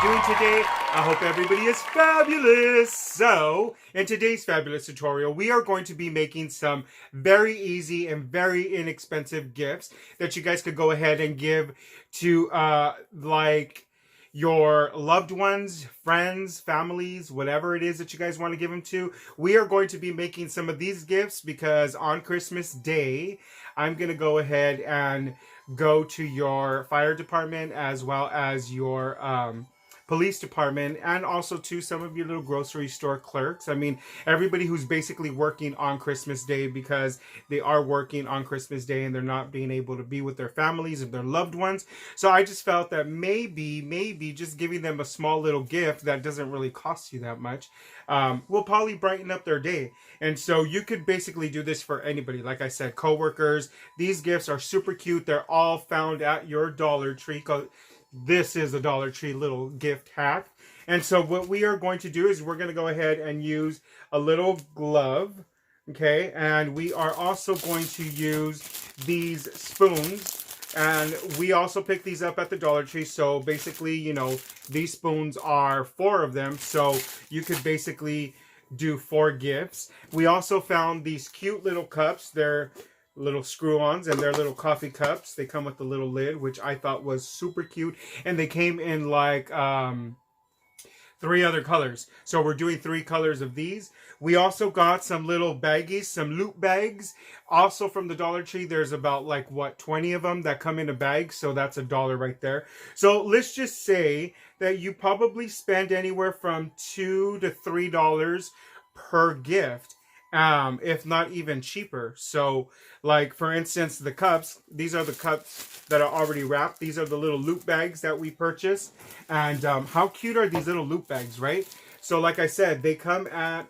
doing today? I hope everybody is fabulous. So, in today's fabulous tutorial, we are going to be making some very easy and very inexpensive gifts that you guys could go ahead and give to like your loved ones, friends, families, whatever it is that you guys want to give them to. We are going to be making some of these gifts because on Christmas Day, I'm going to go ahead and go to your fire department as well as your police department and also to some of your little grocery store clerks. I mean, everybody who's basically working on Christmas Day because they are working on Christmas Day and they're not being able to be with their families and their loved ones. So I just felt that maybe just giving them a small little gift that doesn't really cost you that much will probably brighten up their day. And so you could basically do this for anybody. Like I said, coworkers. These gifts are super cute. They're all found at your Dollar Tree. This is a Dollar Tree little gift hack. And so what we are going to do is we're going to go ahead and use a little glove. Okay. And we are also going to use these spoons. And we also picked these up at the Dollar Tree. So basically, you know, these spoons are 4 of them. So you could basically do 4 gifts. We also found these cute little cups. They're little screw-ons and they're little coffee cups. They come with the little lid, which I thought was super cute. And they came in like 3 other colors. So we're doing 3 colors of these. We also got some little baggies, some loot bags. Also from the Dollar Tree, there's about like, what, 20 of them that come in a bag. So that's $1 right there. So let's just say that you probably spend anywhere from $2 to $3 per gift. If not even cheaper. So like for instance, the cups, these are the cups that are already wrapped. These are the little loot bags that we purchased. And how cute are these little loot bags, right? So like I said, they come at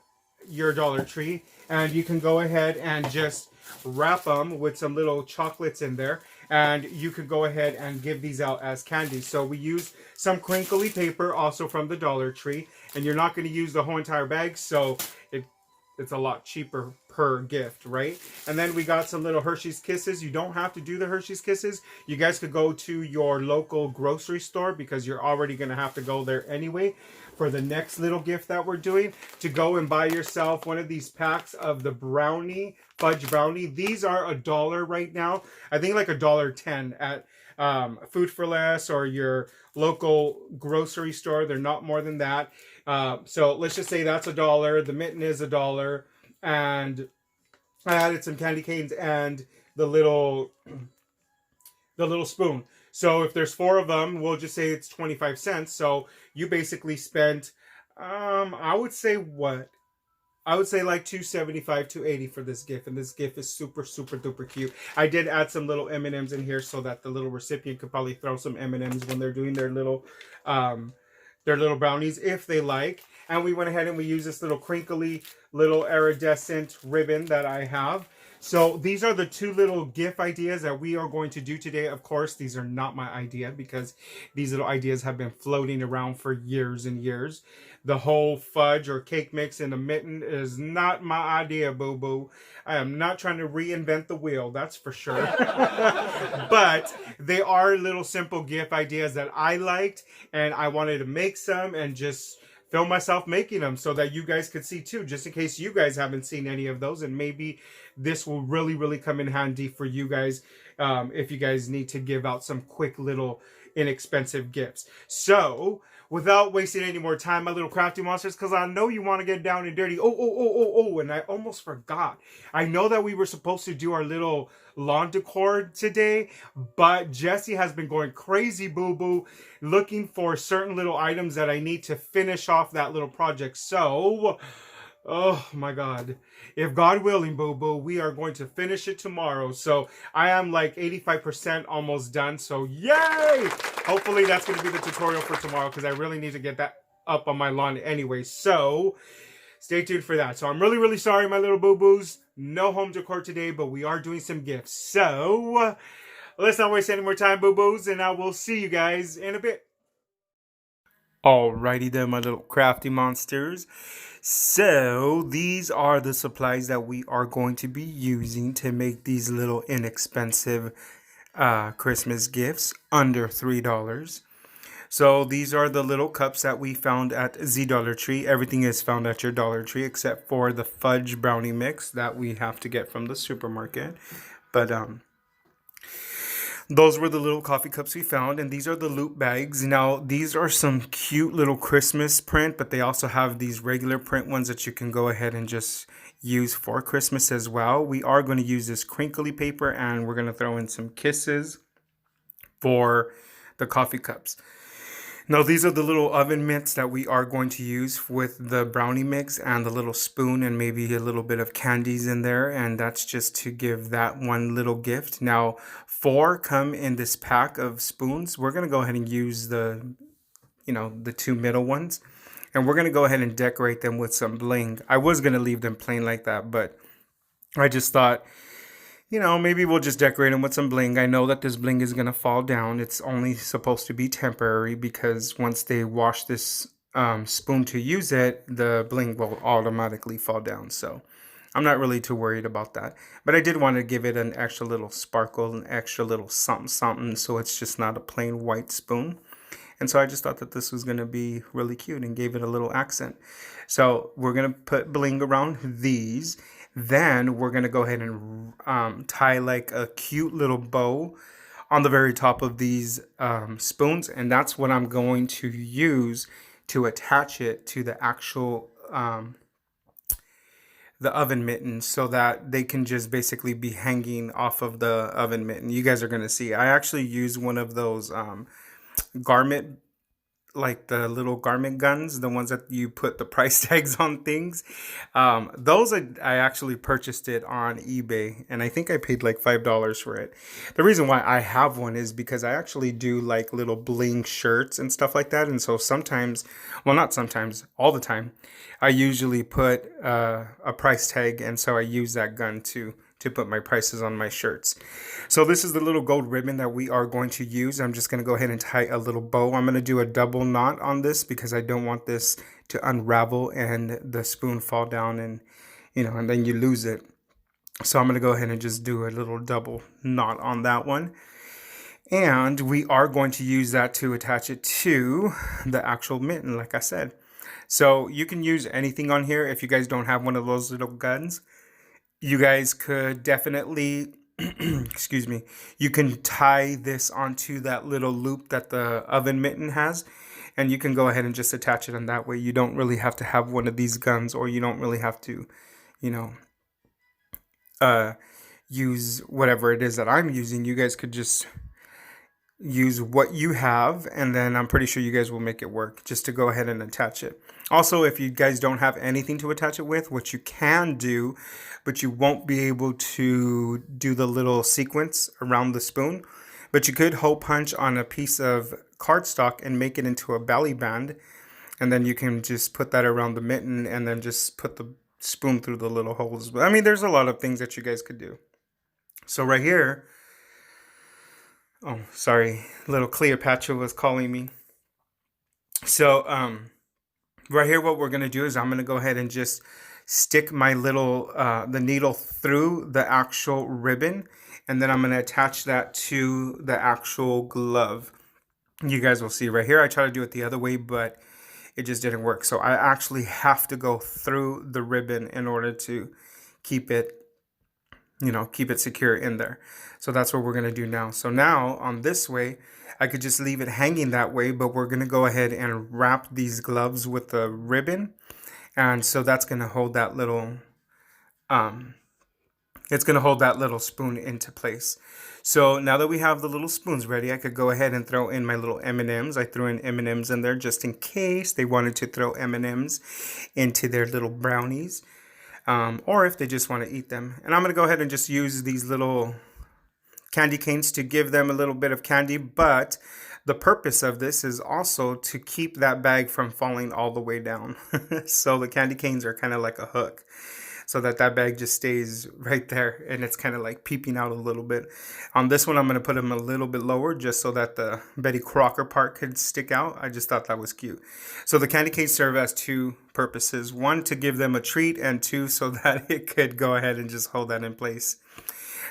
your Dollar Tree and you can go ahead and just wrap them with some little chocolates in there. And you could go ahead and give these out as candy. So we use some crinkly paper also from the Dollar Tree. And you're not going to use the whole entire bag. So it's a lot cheaper per gift, right? And then we got some little Hershey's Kisses. You don't have to do the Hershey's Kisses. You guys could go to your local grocery store because you're already going to have to go there anyway for the next little gift that we're doing, to go and buy yourself one of these packs of the brownie, fudge brownie. These are $1 right now. I think like $1.10 at Food for Less or your local grocery store. They're not more than that. So let's just say that's $1. The mitten is $1, and I added some candy canes and the little spoon. So if there's 4 of them, we'll just say it's 25 cents. So you basically spent, I would say what? I would say like $2.75, $2.80 for this gift, and this gift is super, super duper cute. I did add some little M&Ms in here so that the little recipient could probably throw some M&Ms when they're doing their little brownies if they like. And we went ahead and we used this little crinkly little iridescent ribbon that I have. So these are the 2 little gift ideas that we are going to do today. Of course, these are not my idea because these little ideas have been floating around for years and years. The whole fudge or cake mix in a mitten is not my idea, boo-boo. I am not trying to reinvent the wheel, that's for sure. But they are little simple gift ideas that I liked, and I wanted to make some and just film myself making them so that you guys could see too, just in case you guys haven't seen any of those. And maybe this will really come in handy for you guys if you guys need to give out some quick little inexpensive gifts. So without wasting any more time, my little crafty monsters, because I know you want to get down and dirty. Oh, and I almost forgot. I know that we were supposed to do our little lawn decor today, but Jesse has been going crazy, boo-boo, looking for certain little items that I need to finish off that little project. So, oh my God. If God willing, boo-boo, we are going to finish it tomorrow. So I am like 85% almost done. So yay! Hopefully that's going to be the tutorial for tomorrow because I really need to get that up on my lawn anyway. So stay tuned for that. So I'm really sorry, my little boo-boos. No home decor today, but we are doing some gifts. So let's not waste any more time, boo-boos, and I will see you guys in a bit. Alrighty then, my little crafty monsters. So these are the supplies that we are going to be using to make these little inexpensive Christmas gifts under $3. So these are the little cups that we found at the Dollar Tree. Everything is found at your Dollar Tree except for the fudge brownie mix that we have to get from the supermarket. But those were the little coffee cups we found, and these are the loop bags. Now, these are some cute little Christmas print, but they also have these regular print ones that you can go ahead and just use for Christmas as well. We are going to use this crinkly paper, and we're going to throw in some kisses for the coffee cups. Now, these are the little oven mitts that we are going to use with the brownie mix and the little spoon and maybe a little bit of candies in there. And that's just to give that one little gift. Now, 4 come in this pack of spoons. We're going to go ahead and use the 2 middle ones. And we're going to go ahead and decorate them with some bling. I was going to leave them plain like that, but I just thought, maybe we'll just decorate them with some bling. I know that this bling is going to fall down. It's only supposed to be temporary because once they wash this spoon to use it, the bling will automatically fall down. So I'm not really too worried about that. But I did want to give it an extra little sparkle, an extra little something, something, so it's just not a plain white spoon. And so I just thought that this was going to be really cute and gave it a little accent. So we're going to put bling around these. Then we're going to go ahead and tie like a cute little bow on the very top of these spoons. And that's what I'm going to use to attach it to the actual the oven mitten so that they can just basically be hanging off of the oven mitten. You guys are going to see. I actually use one of those garment, like the little garment guns, the ones that you put the price tags on things. Those I actually purchased it on eBay, and I think I paid like $5 for it. The reason why I have one is because I actually do like little bling shirts and stuff like that, and so sometimes, well, not sometimes, all the time, I usually put a price tag, and so I use that gun to put my prices on my shirts. So this is the little gold ribbon that we are going to use. I'm just going to go ahead and tie a little bow. I'm going to do a double knot on this because I don't want this to unravel and the spoon fall down and then you lose it. So I'm going to go ahead and just do a little double knot on that one. And we are going to use that to attach it to the actual mitten, like I said. So you can use anything on here. If you guys don't have one of those little guns, you guys could definitely, excuse me, you can tie this onto that little loop that the oven mitten has, and you can go ahead and just attach it on that way. You don't really have to have one of these guns, or you don't really have to, use whatever it is that I'm using. You guys could just use what you have, and then I'm pretty sure you guys will make it work just to go ahead and attach it. Also, if you guys don't have anything to attach it with, what you can do, but you won't be able to do the little sequence around the spoon, but you could hole punch on a piece of cardstock and make it into a belly band, and then you can just put that around the mitten and then just put the spoon through the little holes. I mean, there's a lot of things that you guys could do. So right here, oh, sorry, little Cleopatra was calling me. So, right here, what we're going to do is I'm going to go ahead and just stick my little, the needle through the actual ribbon. And then I'm going to attach that to the actual glove. You guys will see right here. I try to do it the other way, but it just didn't work. So I actually have to go through the ribbon in order to keep it, keep it secure in there. So that's what we're going to do now. So now on this way, I could just leave it hanging that way, but we're going to go ahead and wrap these gloves with the ribbon. And so that's going to hold that little, it's going to hold that little spoon into place. So now that we have the little spoons ready, I could go ahead and throw in my little M&Ms. I threw in M&Ms in there just in case they wanted to throw M&Ms into their little brownies. Or if they just want to eat them. And I'm going to go ahead and just use these little candy canes to give them a little bit of candy. But the purpose of this is also to keep that bag from falling all the way down. So the candy canes are kind of like a hook, so that bag just stays right there and it's kind of like peeping out a little bit. On this one, I'm going to put them a little bit lower just so that the Betty Crocker part could stick out. I just thought that was cute. So the candy canes serve as 2 purposes. 1, to give them a treat, and 2, so that it could go ahead and just hold that in place.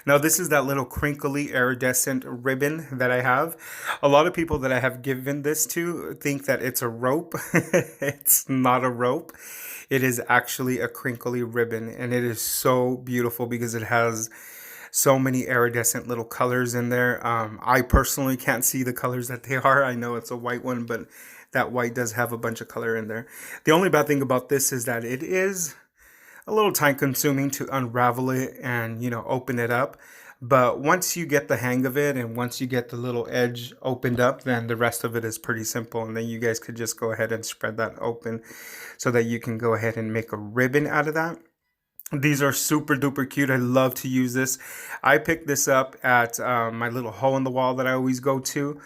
Now, this is that little crinkly iridescent ribbon that I have. A lot of people that I have given this to think that it's a rope. It's not a rope. It is actually a crinkly ribbon, and it is so beautiful because it has so many iridescent little colors in there. I personally can't see the colors that they are. I know it's a white one, but that white does have a bunch of color in there. The only bad thing about this is that it is a little time consuming to unravel it and, open it up. But once you get the hang of it and once you get the little edge opened up, then the rest of it is pretty simple. And then you guys could just go ahead and spread that open so that you can go ahead and make a ribbon out of that. These are super duper cute. I love to use this. I picked this up at my little hole in the wall that I always go to.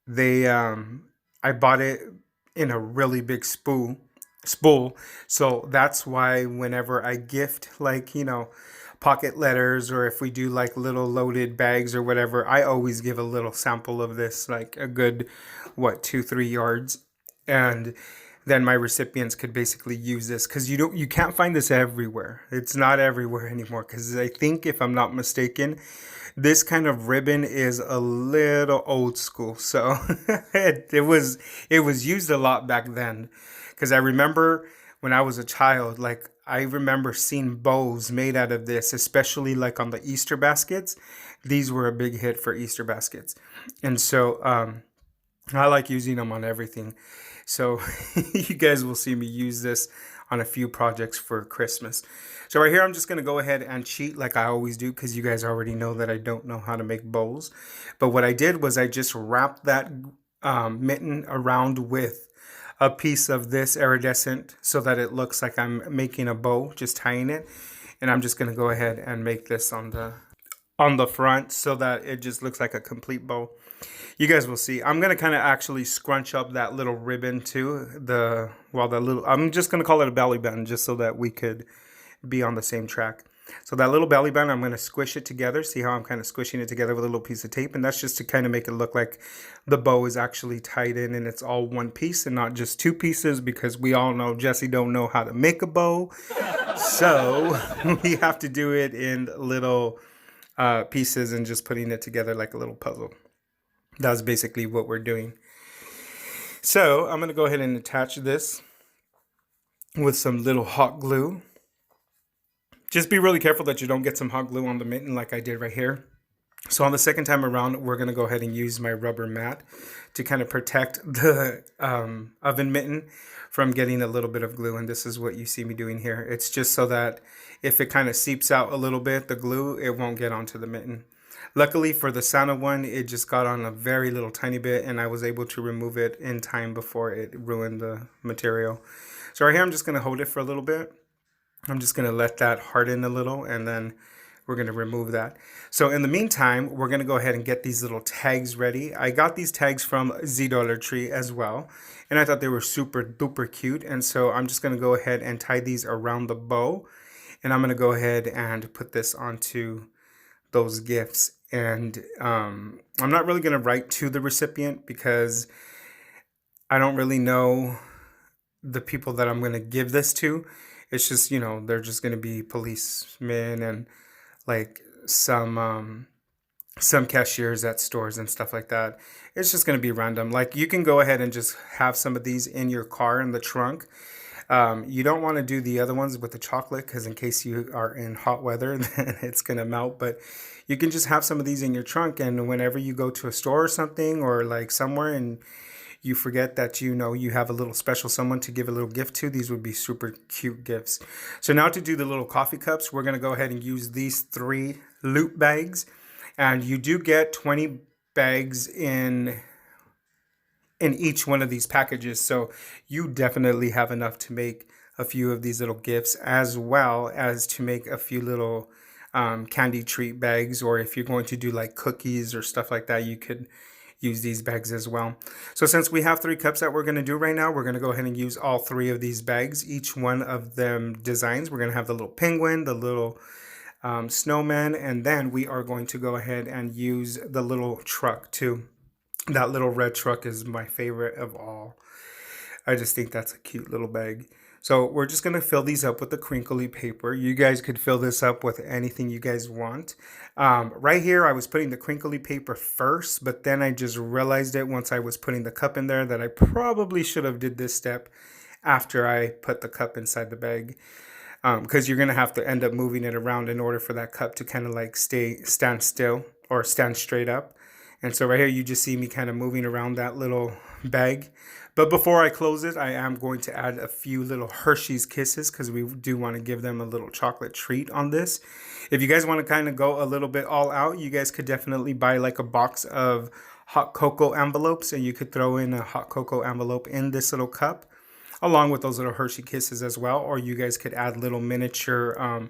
I bought it in a really big spool. So that's why whenever I gift pocket letters, or if we do like little loaded bags or whatever, I always give a little sample of this, like a good 2-3 yards, and then my recipients could basically use this, because you can't find this everywhere. It's not everywhere anymore, because I think, if I'm not mistaken, this kind of ribbon is a little old school. So it was used a lot back then, because I remember when I was a child, like I remember seeing bows made out of this, especially like on the Easter baskets. These were a big hit for Easter baskets. And so I like using them on everything. So you guys will see me use this on a few projects for Christmas. So right here, I'm just going to go ahead and cheat like I always do, because you guys already know that I don't know how to make bows. But what I did was I just wrapped that mitten around with a piece of this iridescent so that it looks like I'm making a bow, just tying it. And I'm just going to go ahead and make this on the front so that it just looks like a complete bow. You guys will see. I'm going to kind of actually scrunch up that little ribbon too. I'm just going to call it a belly button, just so that we could be on the same track. So that little belly button, I'm going to squish it together. See how I'm kind of squishing it together with a little piece of tape? And that's just to kind of make it look like the bow is actually tied in and it's all one piece and not just two pieces, because we all know Jesse don't know how to make a bow. So we have to do it in little pieces and just putting it together like a little puzzle. That's basically what we're doing. So I'm going to go ahead and attach this with some little hot glue. Just be really careful that you don't get some hot glue on the mitten like I did right here. So on the second time around, we're going to go ahead and use my rubber mat to kind of protect the oven mitten from getting a little bit of glue. And this is what you see me doing here. It's just so that if it kind of seeps out a little bit, the glue, it won't get onto the mitten. Luckily for the Santa one, it just got on a very little tiny bit, and I was able to remove it in time before it ruined the material. So right here, I'm just going to hold it for a little bit. I'm just going to let that harden a little, and then we're going to remove that. So in the meantime, we're going to go ahead and get these little tags ready. I got these tags from Z Dollar Tree as well, and I thought they were super duper cute. And so I'm just going to go ahead and tie these around the bow, and I'm going to go ahead and put this onto those gifts. And I'm not really going to write to the recipient, because I don't really know the people that I'm going to give this to. It's just, they're just going to be policemen and like some cashiers at stores and stuff like that. It's just going to be random. Like, you can go ahead and just have some of these in your car in the trunk. You don't want to do the other ones with the chocolate, because in case you are in hot weather, then it's going to melt. But you can just have some of these in your trunk, and whenever you go to a store or something, or like somewhere, and you forget that you have a little special someone to give a little gift to, these would be super cute gifts. So now to do the little coffee cups, we're going to go ahead and use these 3 loop bags. And you do get 20 bags in each one of these packages. So you definitely have enough to make a few of these little gifts, as well as to make a few little candy treat bags. Or if you're going to do like cookies or stuff like that, you could use these bags as well. So since we have 3 cups that we're going to do right now, we're going to go ahead and use all 3 of these bags. Each one of them designs. We're going to have the little penguin, the little snowman, and then we are going to go ahead and use the little truck too. That little red truck is my favorite of all. I just think that's a cute little bag. So we're just going to fill these up with the crinkly paper. You guys could fill this up with anything you guys want. Right here, I was putting the crinkly paper first, but then I just realized it once I was putting the cup in there that I probably should have did this step after I put the cup inside the bag. Because you're going to have to end up moving it around in order for that cup to kind of like stand still or stand straight up. And so right here, you just see me kind of moving around that little bag. But before I close it, I am going to add a few little Hershey's Kisses because we do want to give them a little chocolate treat on this. If you guys want to kind of go a little bit all out, you guys could definitely buy like a box of hot cocoa envelopes, and you could throw in a hot cocoa envelope in this little cup along with those little Hershey Kisses as well. Or you guys could add little miniature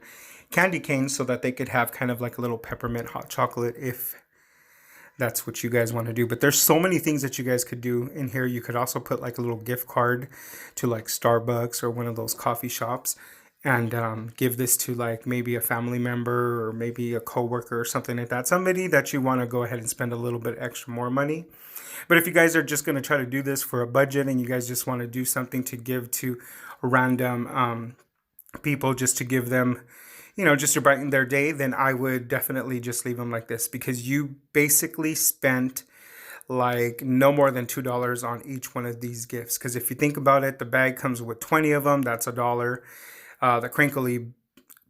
candy canes so that they could have kind of like a little peppermint hot chocolate if that's what you guys want to do. But there's so many things that you guys could do in here. You could also put like a little gift card to like Starbucks or one of those coffee shops and give this to like maybe a family member or maybe a coworker or something like that. Somebody that you want to go ahead and spend a little bit extra more money. But if you guys are just going to try to do this for a budget and you guys just want to do something to give to random people just to give them, you know, just to brighten their day, then I would definitely just leave them like this because you basically spent like no more than $2 on each one of these gifts. Because if you think about it, the bag comes with 20 of them. That's $1. The crinkly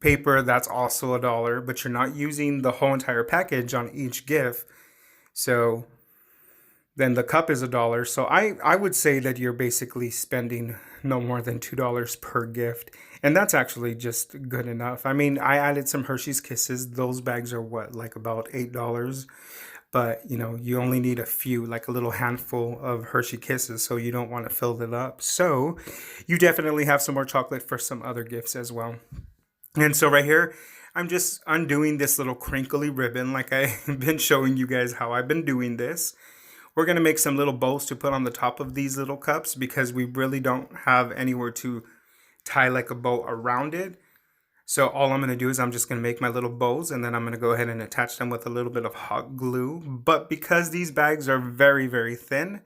paper, that's also $1. But you're not using the whole entire package on each gift. So then the cup is $1. So I would say that you're basically spending no more than $2 per gift. And that's actually just good enough. I mean, I added some Hershey's Kisses. Those bags are what, like about $8. But, you know, you only need a few, like a little handful of Hershey Kisses. So you don't want to fill it up. So you definitely have some more chocolate for some other gifts as well. And so right here, I'm just undoing this little crinkly ribbon like I've been showing you guys how I've been doing this. We're going to make some little bows to put on the top of these little cups because we really don't have anywhere to tie like a bow around it. So all I'm going to do is I'm just going to make my little bows and then I'm going to go ahead and attach them with a little bit of hot glue. But because these bags are very, very thin,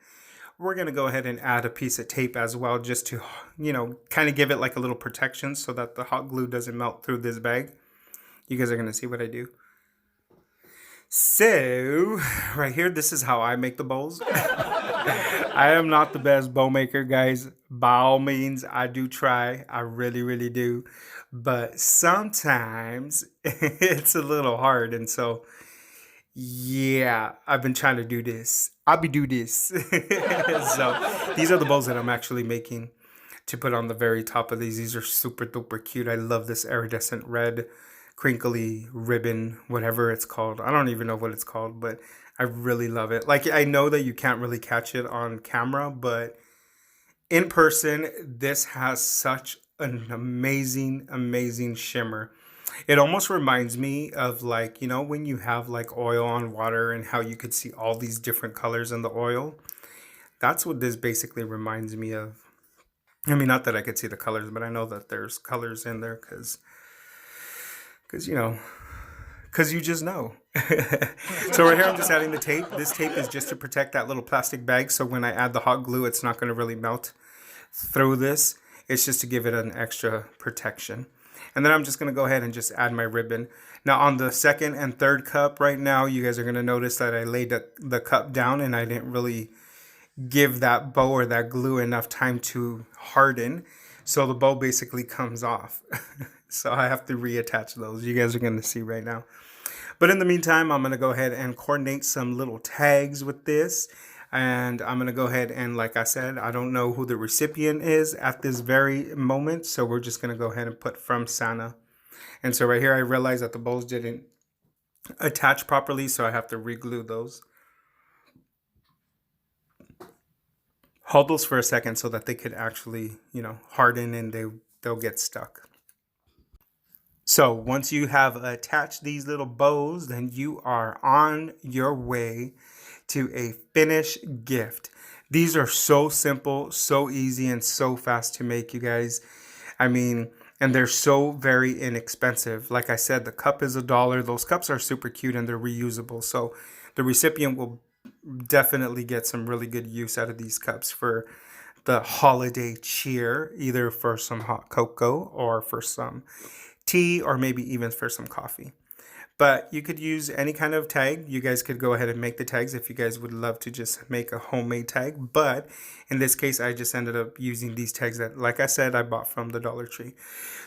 we're going to go ahead and add a piece of tape as well just to, you know, kind of give it like a little protection so that the hot glue doesn't melt through this bag. You guys are going to see what I do. So, right here, this is how I make the bows. I am not the best bow maker, guys. By all means, I do try. I really, really do. But sometimes it's a little hard. And so, yeah, I've been trying to do this. I'll be do this. So, these are the bows that I'm actually making to put on the very top of these. These are super duper cute. I love this iridescent red crinkly ribbon, whatever it's called. I don't even know what it's called, but I really love it. Like, I know that you can't really catch it on camera, but in person, this has such an amazing, amazing shimmer. It almost reminds me of like, you know, when you have like oil on water and how you could see all these different colors in the oil. That's what this basically reminds me of. I mean, not that I could see the colors, but I know that there's colors in there because you know, because you just know. So right here, I'm just adding the tape. This tape is just to protect that little plastic bag. So when I add the hot glue, it's not going to really melt through this. It's just to give it an extra protection. And then I'm just going to go ahead and just add my ribbon. Now on the second and third cup right now, you guys are going to notice that I laid the cup down and I didn't really give that bow or that glue enough time to harden. So the bow basically comes off. So I have to reattach those. You guys are going to see right now. But in the meantime, I'm going to go ahead and coordinate some little tags with this. And I'm going to go ahead and, like I said, I don't know who the recipient is at this very moment. So we're just going to go ahead and put from Santa. And so right here, I realized that the bows didn't attach properly. So I have to re-glue those. Hold those for a second so that they could actually, you know, harden and they'll get stuck. So once you have attached these little bows, then you are on your way to a finished gift. These are so simple, so easy, and so fast to make, you guys. I mean, and they're so very inexpensive. Like I said, the cup is $1. Those cups are super cute and they're reusable. So the recipient will definitely get some really good use out of these cups for the holiday cheer, either for some hot cocoa or for some tea or maybe even for some coffee. But you could use any kind of tag. You guys could go ahead and make the tags if you guys would love to just make a homemade tag. But in this case, I just ended up using these tags that, like I said, I bought from the Dollar Tree.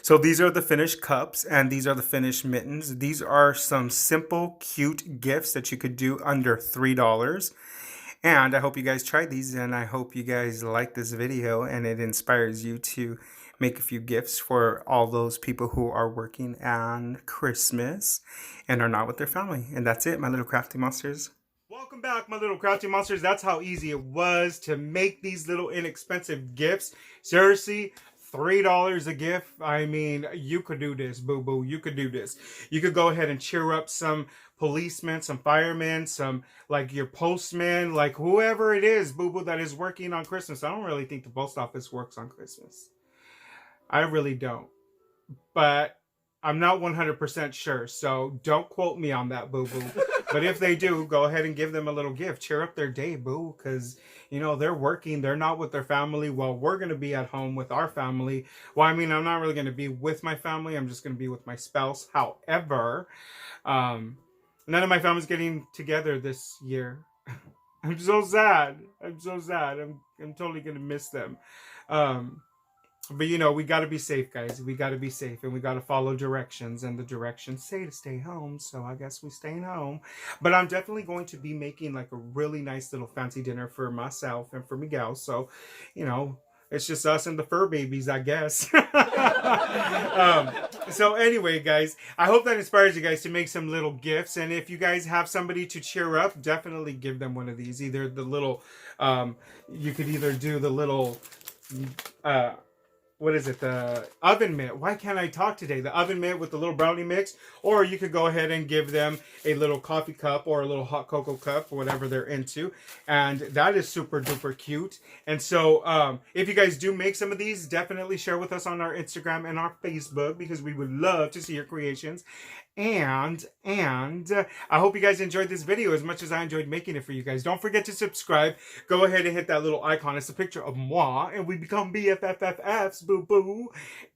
So these are the finished cups and these are the finished mittens. These are some simple, cute gifts that you could do under $3. And I hope you guys try these, and I hope you guys like this video and it inspires you to make a few gifts for all those people who are working on Christmas and are not with their family. And that's it, my little crafty monsters. Welcome back, my little crafty monsters. That's how easy it was to make these little inexpensive gifts. Seriously, $3 a gift. I mean, you could do this, boo-boo. You could do this. You could go ahead and cheer up some policemen, some firemen, some, like, your postman, like whoever it is, boo-boo, that is working on Christmas. I don't really think the post office works on Christmas. I really don't. But I'm not 100% sure, so don't quote me on that, boo-boo. But if they do, go ahead and give them a little gift. Cheer up their day, boo, because, you know, they're working. They're not with their family. Well, we're going to be at home with our family. Well, I mean, I'm not really going to be with my family. I'm just going to be with my spouse. However, none of my family's getting together this year. I'm so sad. I'm so sad. I'm totally going to miss them. But, you know, we got to be safe, guys. We got to be safe, and we got to follow directions, and the directions say to stay home, so I guess we're staying home. But I'm definitely going to be making, like, a really nice little fancy dinner for myself and for Miguel, so, you know, it's just us and the fur babies, I guess. So anyway, guys, I hope that inspires you guys to make some little gifts. And if you guys have somebody to cheer up, definitely give them one of these. Either the little, you could either do the little, what is it? The oven mitt. Why can't I talk today? The oven mitt with the little brownie mix. Or you could go ahead and give them a little coffee cup or a little hot cocoa cup, whatever they're into. And that is super duper cute. And so if you guys do make some of these, definitely share with us on our Instagram and our Facebook, because we would love to see your creations. And I hope you guys enjoyed this video as much as I enjoyed making it for you guys. Don't forget to subscribe. Go ahead and hit that little icon. It's a picture of moi, and we become BFFFs, boo-boo.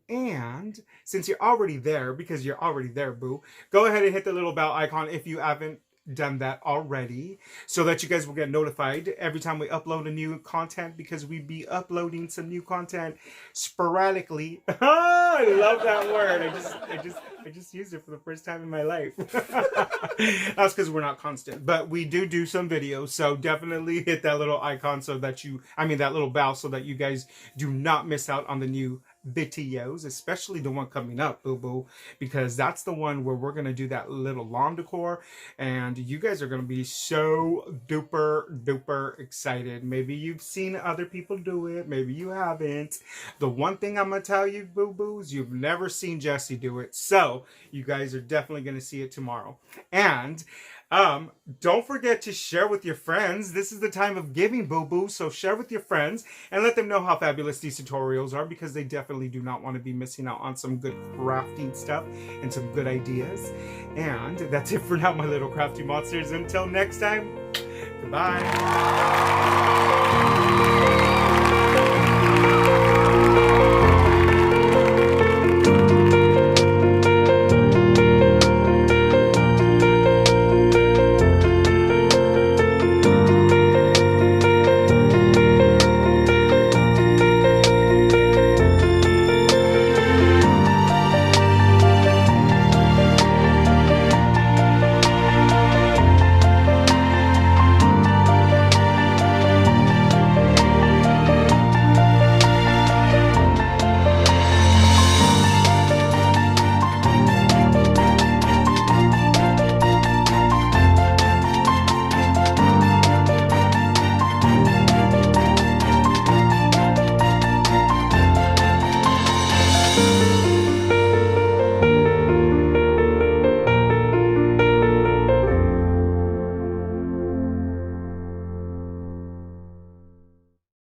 And since you're already there, because you're already there, boo, go ahead and hit the little bell icon if you haven't done that already, so that you guys will get notified every time we upload a new content, because we be uploading some new content sporadically. I love that word. I just used it for the first time in my life. That's because we're not constant, but we do some videos, so definitely hit that little icon so that that little bell, so that you guys do not miss out on the new videos, especially the one coming up, boo-boo, because that's the one where we're going to do that little lawn decor, and you guys are going to be so duper excited. Maybe you've seen other people do it, maybe you haven't. The one thing I'm going to tell you, boo-boos, you've never seen Jesse do it, so you guys are definitely going to see it tomorrow. And don't forget to share with your friends. This is the time of giving, boo-boo, so share with your friends and let them know how fabulous these tutorials are, because they definitely do not want to be missing out on some good crafting stuff and some good ideas. And that's it for now, my little crafty monsters. Until next time, goodbye.